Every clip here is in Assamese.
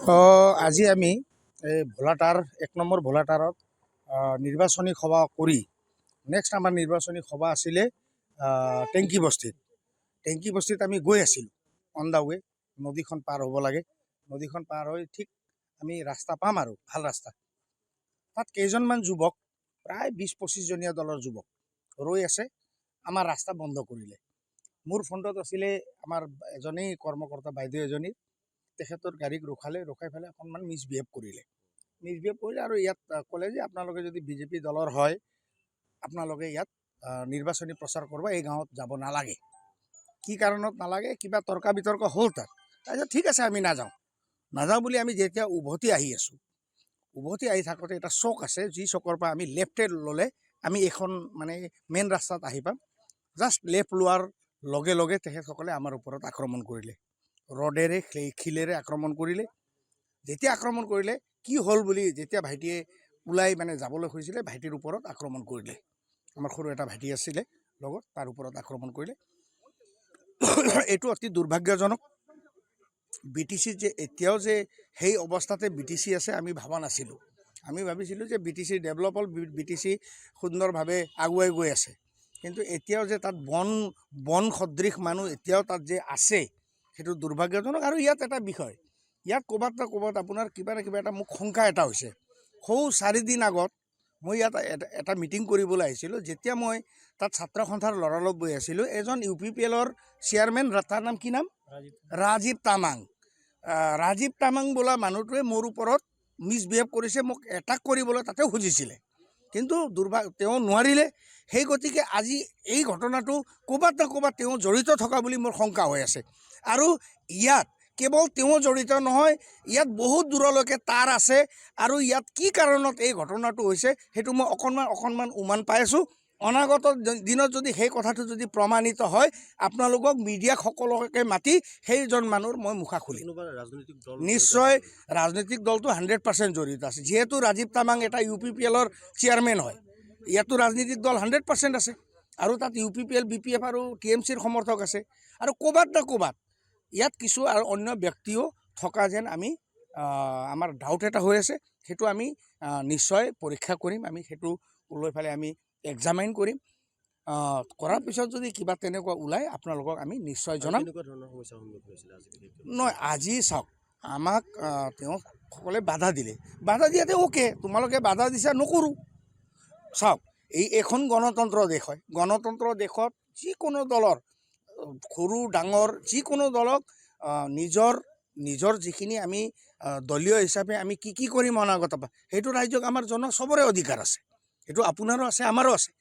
আজি আমি এই ভোলাটাৰ ১ নম্বৰ ভোলাটাৰত নিৰ্বাচনী সভা কৰি নেক্সট আমাৰ নিৰ্বাচনী সভা আছিলে টেংকি বস্তিত আমি গৈ আছিলোঁ অন দ্য ৱে। নদীখন পাৰ হ'ব লাগে, নদীখন পাৰ হৈ ঠিক আমি ৰাস্তা পাম আৰু ভাল ৰাস্তা। তাত কেইজনমান যুৱক, প্ৰায় ২০-২৫জনীয়া দলৰ যুৱক ৰৈ আছে, আমাৰ ৰাস্তা বন্ধ কৰিলে। মোৰ ফ্ৰণ্টত আছিলে আমাৰ এজনী কৰ্মকৰ্তা বাইদেউ এজনী, তেখেতৰ গাড়ীক ৰখাই পেলাই অকণমান মিছবিহেভ কৰিলে আৰু ইয়াত ক'লে যে আপোনালোকে যদি বিজেপি দলৰ হয় আপোনালোকে ইয়াত নিৰ্বাচনী প্ৰচাৰ কৰিব, এই গাঁৱত যাব নালাগে। কি কাৰণত নালাগে, কিবা তৰ্কা বিতৰ্ক হ'ল তাত। তাৰপিছত ঠিক আছে আমি নাযাওঁ বুলি আমি যেতিয়া উভতি আহি আছোঁ, উভতি আহি থাকোঁতে এটা চক আছে, যি চকৰ পৰা আমি লেফ্টে ল'লে আমি এখন মানে মেইন ৰাস্তাত আহি পাম। জাষ্ট লেফ্ট লোৱাৰ লগে লগে তেখেতসকলে আমাৰ ওপৰত আক্ৰমণ কৰিলে, ৰডেৰে শিলেৰে আক্ৰমণ কৰিলে। যেতিয়া আক্ৰমণ কৰিলে কি হ'ল বুলি যেতিয়া ভাইটিয়ে ওলাই মানে যাবলৈ খুজিছিলে, ভাইটিৰ ওপৰত আক্ৰমণ কৰিলে। আমাৰ সৰু এটা ভাইটি আছিলে লগত, তাৰ ওপৰত আক্ৰমণ কৰিলে। এইটো অতি দুৰ্ভাগ্যজনক। BTC যে এতিয়াও যে সেই অৱস্থাতে BTC আছে আমি ভবা নাছিলোঁ। আমি ভাবিছিলোঁ যে BTC ডেভেলপ হ'ল, BTC সুন্দৰভাৱে আগুৱাই গৈ আছে। কিন্তু এতিয়াও যে তাত বন সদৃশ মানুহ এতিয়াও তাত যে আছে, সেইটো দুৰ্ভাগ্যজনক। আৰু ইয়াত এটা বিষয়, ইয়াত ক'ৰবাত না ক'ৰবাত আপোনাৰ কিবা না কিবা এটা মোক শংকা এটা হৈছে। 4 দিন আগত মই ইয়াত এটা মিটিং কৰিবলৈ আহিছিলোঁ। যেতিয়া মই তাত ছাত্ৰ সন্থাৰ ল'ৰাৰ লগত বহি আছিলোঁ, এজন UPPLৰ চেয়াৰমেন, তাৰ নাম কি নাম, ৰাজীৱ তামাং বোলা মানুহটোৱে মোৰ ওপৰত মিছবিহেভ কৰিছে, মোক এটাক কৰিবলৈ তাতেও খুজিছিলে, কিন্তু তেওঁ নোৱাৰিলে। সেই গতিকে আজি এই ঘটনাটো ক'ৰবাত না ক'ৰবাত তেওঁ জড়িত থকা বুলি মোৰ শংকা হৈ আছে। আৰু ইয়াত কেৱল তেওঁ জড়িত নহয়, ইয়াত বহুত দূৰলৈকে তাৰ আছে। আৰু ইয়াত কি কাৰণত এই ঘটনাটো হৈছে সেইটো মই অকণমান উমান পাই আছোঁ। অনাগত দিনত যদি সেই কথাটো যদি প্ৰমাণিত হয়, আপোনালোকক মিডিয়াক সকলোকে মাতি সেইজন মানুহৰ মই মুখা খুলিম। নিশ্চয় ৰাজনৈতিক দলটো 100% জড়িত আছে। যিহেতু ৰাজীৱ তামাং এটা UPPLৰ চেয়াৰমেন হয়, ইয়াতো ৰাজনৈতিক দল 100% আছে। আৰু তাত UPPL, BPF আৰু TMCৰ সমৰ্থক আছে। আৰু ক'ৰবাত না ক'ৰবাত ইয়াত কিছু আৰু অন্য ব্যক্তিও থকা যেন আমাৰ ডাউট এটা হৈ আছে। সেইটো আমি নিশ্চয় পৰীক্ষা কৰিম, আমি সেইটো লৈ পেলাই আমি এক্সামাইন কৰিম। কৰাৰ পিছত যদি কিবা তেনেকুৱা ওলায় আপোনালোকক আমি নিশ্চয় জনাম। নহয়, আজি চাওক, আমাক তেওঁসকলে বাধা দিয়াতে অ'কে, তোমালোকে বাধা দিছা, নকৰোঁ। চাওক, এইখন গণতন্ত্ৰ দেশ হয়। গণতন্ত্ৰ দেশত যিকোনো দলৰ, সৰু ডাঙৰ যিকোনো দলক নিজৰ যিখিনি আমি দলীয় হিচাপে আমি কি কৰিম অনাগত, সেইটো ৰাজ্যক আমাৰ চবৰে অধিকাৰ আছে। সেইটো আপোনাৰো আছে, আমাৰো আছে,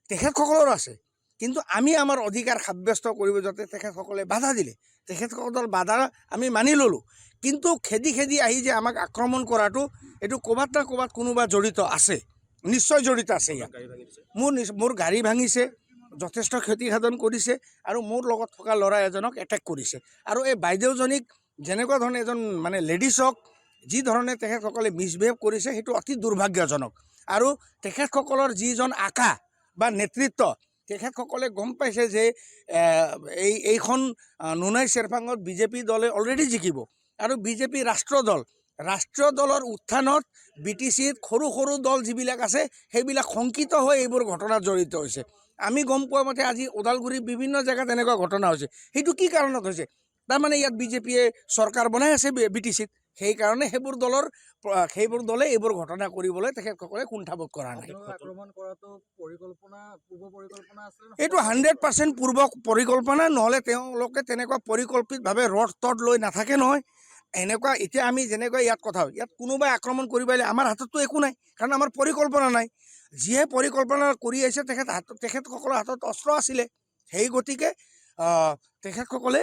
তেখেতসকলৰো আছে। কিন্তু আমি আমাৰ অধিকাৰ সাব্যস্ত কৰিব যাতে তেখেতসকলে বাধা দিলে, তেখেতসকলৰ বাধা আমি মানি ল'লোঁ। কিন্তু খেদি আহি যে আমাক আক্ৰমণ কৰাটো, এইটো ক'ৰবাত না ক'ৰবাত কোনোবা জড়িত আছে, নিশ্চয় জড়িত আছে। ইয়াত মোৰ গাড়ী ভাঙিছে, যথেষ্ট ক্ষতিসাধন কৰিছে, আৰু মোৰ লগত থকা ল'ৰা এজনক এটেক কৰিছে। আৰু এই বাইদেউজনীক যেনেকুৱা ধৰণে এজন মানে লেডিছক যি ধৰণে তেখেতসকলে মিছবিহেভ কৰিছে, সেইটো অতি দুৰ্ভাগ্যজনক। আৰু তেখেতসকলৰ যিজন আকা বা নেতৃত্ব, তেখেতসকলে গম পাইছে যে এইখন নুনাই চেৰপাঙত BJP দলে অলৰেডি জিকিব। আৰু BJP ৰাষ্ট্ৰীয় দলৰ উত্থানত BTCত সৰু দল যিবিলাক আছে সেইবিলাক শংকিত হৈ এইবোৰ ঘটনাত জড়িত হৈছে। আমি গম পোৱা মতে আজি ওদালগুৰিৰ বিভিন্ন জেগাত এনেকুৱা ঘটনা হৈছে। সেইটো কি কাৰণত হৈছে? তাৰমানে ইয়াত BJPয়ে চৰকাৰ বনাই আছে BTCত, সেইকাৰণে সেইবোৰ দলে এইবোৰ ঘটনা কৰিবলৈ তেখেতসকলে কুণ্ঠাবোধ কৰা নাই। এইটো 100% পূৰ্ব পৰিকল্পনা, নহ'লে তেওঁলোকে তেনেকুৱা পৰিকল্পিতভাৱে ৰড লৈ নাথাকে নহয়। এনেকুৱা এতিয়া আমি যেনেকৈ ইয়াত কথা হয়, ইয়াত কোনোবাই আক্ৰমণ কৰিব আহিলে আমাৰ হাতততো একো নাই, কাৰণ আমাৰ পৰিকল্পনা নাই। যিয়ে পৰিকল্পনা কৰি আহিছে তেখেতসকলৰ হাতত অস্ত্ৰ আছিলে। সেই গতিকে তেখেতসকলে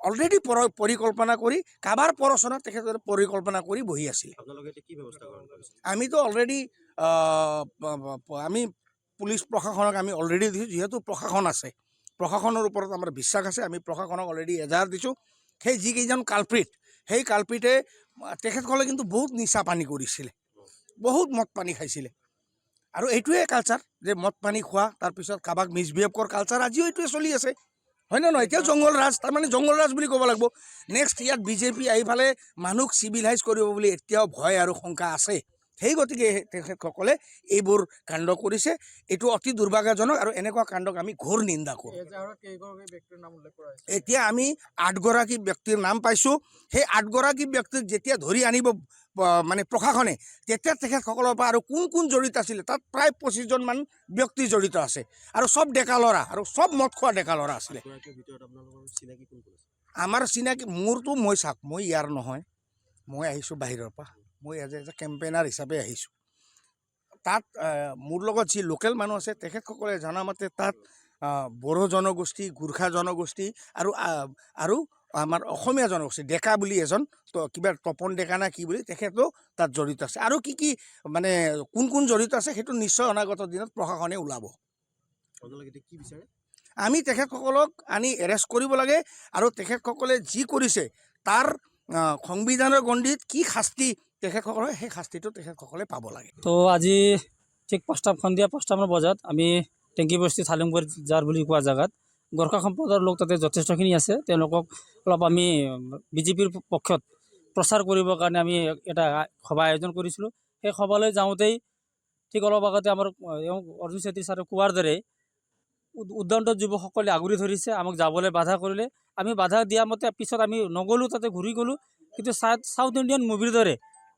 অলৰেডি পৰিকল্পনা কৰি কাবাৰ প্ৰৰচনাত তেখেতসকলে পৰিকল্পনা কৰি বহি আছিল। আমিতো অলৰেডি আমি পুলিচ প্ৰশাসনক আমি অলৰেডি দিছোঁ। যিহেতু প্ৰশাসন আছে, প্ৰশাসনৰ ওপৰত আমাৰ বিশ্বাস আছে, আমি প্ৰশাসনক অলৰেডি এজাহাৰ দিছোঁ। সেই যিকেইজন কালপ্ৰিট, সেই কালপ্ৰিটে তেখেতসকলে কিন্তু বহুত নিচা পানী কৰিছিলে, বহুত মদ পানী খাইছিলে। আৰু এইটোৱে কালচাৰ, যে মদ পানী খোৱা, তাৰপিছত কাৰোবাক মিছবিহেভ কৰা কালচাৰ আজিও এইটোৱে চলি আছে। হয় নে নহয় এতিয়াও জংঘল ৰাজ তাৰমানে জংঘল ৰাজ বুলি ক'ব লাগিব নেক্সট ইয়াত বিজেপি আহি ফালে মানুহক চিভিলাইজ কৰিব বুলি এতিয়াও ভয় আৰু শংকা আছে সেই গতিকে তেখেতসকলে এইবোৰ কাণ্ড কৰিছে এইটো অতি দুৰ্ভাগ্যজনক আৰু এনেকুৱা কাণ্ডক আমি ঘোৰ নিন্দা কৰোঁ এতিয়া আমি 8গৰাকী ব্যক্তিৰ নাম পাইছোঁ সেই 8গৰাকী ব্যক্তিক যেতিয়া ধৰি আনিব মানে প্ৰশাসনে তেতিয়া তেখেতসকলৰ পৰা আৰু কোন কোন জড়িত আছিলে তাত প্ৰায় 25জনমান ব্যক্তি জড়িত আছে আৰু চব ডেকা ল'ৰা আৰু চব মদ খোৱা ডেকা ল'ৰা আছিলে আমাৰ চিনাকি মোৰতো মই চাওক মই ইয়াৰ নহয় মই আহিছোঁ বাহিৰৰ পৰা মই এজ এ কেম্পেইনাৰ হিচাপে আহিছোঁ তাত মোৰ লগত যি লোকেল মানুহ আছে তেখেতসকলে জনামতে তাত বড়ো জনগোষ্ঠী গোৰ্খা জনগোষ্ঠী আৰু আমাৰ অসমীয়া জনগোষ্ঠী ডেকা বুলি এজন কিবা তপন ডেকা না কি বুলি তেখেতো তাত জড়িত আছে আৰু কি মানে কোন কোন জড়িত আছে সেইটো নিশ্চয় অনাগত দিনত প্ৰশাসনে ওলাব আমি তেখেতসকলক আনি এৰেষ্ট কৰিব লাগে আৰু তেখেতসকলে যি কৰিছে তাৰ সংবিধানৰ গণ্ডিত কি শাস্তি তেখেতসকলে সেই শাস্তিটো তেখেতসকলে পাব লাগে তো আজি ঠিক সন্ধিয়া 5টামান বজাত আমি টেংকি বস্তি থালিমপুৰ যাৰ বুলি কোৱা জেগাত গোৰ্খা সম্প্ৰদায়ৰ লোক তাতে যথেষ্টখিনি আছে তেওঁলোকক অলপ আমি বিজেপিৰ পক্ষত প্ৰচাৰ কৰিবৰ কাৰণে আমি এটা সভা আয়োজন কৰিছিলোঁ সেই সভালৈ যাওঁতেই ঠিক অলপ আগতে আমাৰ অৰ্জুন চেত্ৰী ছাৰে কোৱাৰ দৰে উদ্যন্ত যুৱকসকলে আগুৰি ধৰিছে আমাক যাবলৈ বাধা কৰিলে আমি বাধা দিয়া মতে পিছত আমি নগ'লোঁ তাতে ঘূৰি গ'লোঁ কিন্তু সাউথ ইণ্ডিয়ান মুভিৰ দৰে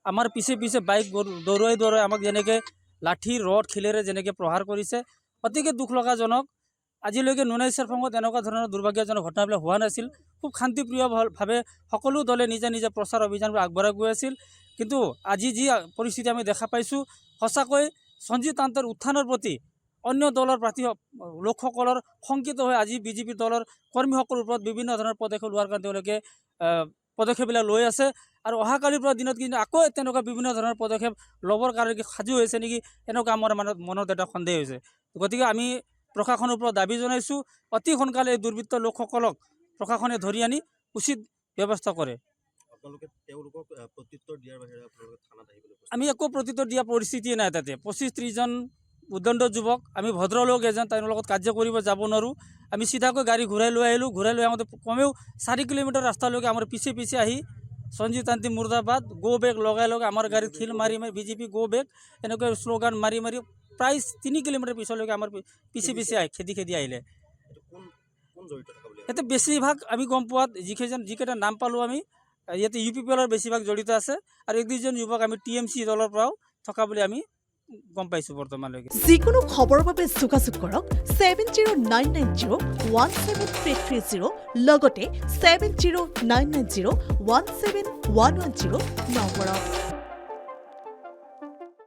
আমাৰ পিছে পিছে বাইক দৌৰাই আমাক যেনেকৈ লাঠি ৰড শিলেৰে যেনেকৈ প্ৰহাৰ কৰিছে অতিকে দুখ লগাজনক আজিলৈকে নুনাই চেৰফাঙত এনেকুৱা ধৰণৰ দুৰ্ভাগ্যজনক ঘটনাবিলাক হোৱা নাছিল খুব শান্তিপ্ৰিয়ভাৱে সকলো দলে নিজে নিজে প্ৰচাৰ অভিযানবোৰ আগবঢ়াই গৈ আছিল কিন্তু আজি যি পৰিস্থিতি আমি দেখা পাইছোঁ সঁচাকৈ সঞ্জীৱ তান্তৰ উত্থানৰ প্ৰতি অন্য দলৰ প্ৰাৰ্থী লোকসকলৰ শংকিত হৈ আজি বিজেপি দলৰ কৰ্মীসকলৰ ওপৰত বিভিন্ন ধৰণৰ পদক্ষেপ লোৱাৰ কাৰণে তেওঁলোকে পদক্ষেপবিলাক লৈ আছে আৰু অহাকালিৰ পৰা দিনত কিন্তু আকৌ তেনেকুৱা বিভিন্ন ধৰণৰ পদক্ষেপ ল'বৰ কাৰণে সাজু হৈছে নেকি এনেকুৱা আমাৰ মনত এটা সন্দেহ হৈছে গতিকে আমি প্ৰশাসনৰ ওপৰত দাবী জনাইছোঁ অতি সোনকালে এই দুৰ্বৃত্ত লোকসকলক প্ৰশাসনে ধৰি আনি উচিত ব্যৱস্থা কৰে আমি একো প্ৰত্যুত্তৰ দিয়া পৰিস্থিতি নাই তাতে 25-30জন উদ্যন্ত যুৱক আমি ভদ্ৰলোক এজন তেওঁৰ লগত কাৰ্য কৰিব যাব নোৱাৰোঁ আমি চিধাকৈ গাড়ী ঘূৰাই লৈ আহিলোঁ ঘূৰাই লৈ আহোঁতে কমেও 4 কিলোমিটাৰ ৰাস্তালৈকে আমাৰ পিছে পিছে আহি সঞ্জীৱ তান্ত্ৰী মুৰ্দাবাদ গো বেগ লগাই আমাৰ গাড়ীত শিল মাৰি বিজেপি গো বেগ এনেকৈ শ্লোগান মাৰি প্ৰায় 3 কিলোমিটাৰ পিছলৈকে আমাৰ পিছে পিছে খেদি আহিলে ইয়াতে বেছিভাগ আমি গম পোৱাত যিকেইটা নাম পালোঁ আমি ইয়াতে UPPLৰ বেছিভাগ জড়িত আছে আৰু 1-2জন যুৱক আমি TMC দলৰ পৰাও থকা বুলি আমি গম পাইছোঁ বৰ্তমানলৈকে যিকোনো খবৰৰ বাবে যোগাযোগ কৰক 7099017330 লগতে 7099017110 নম্বৰত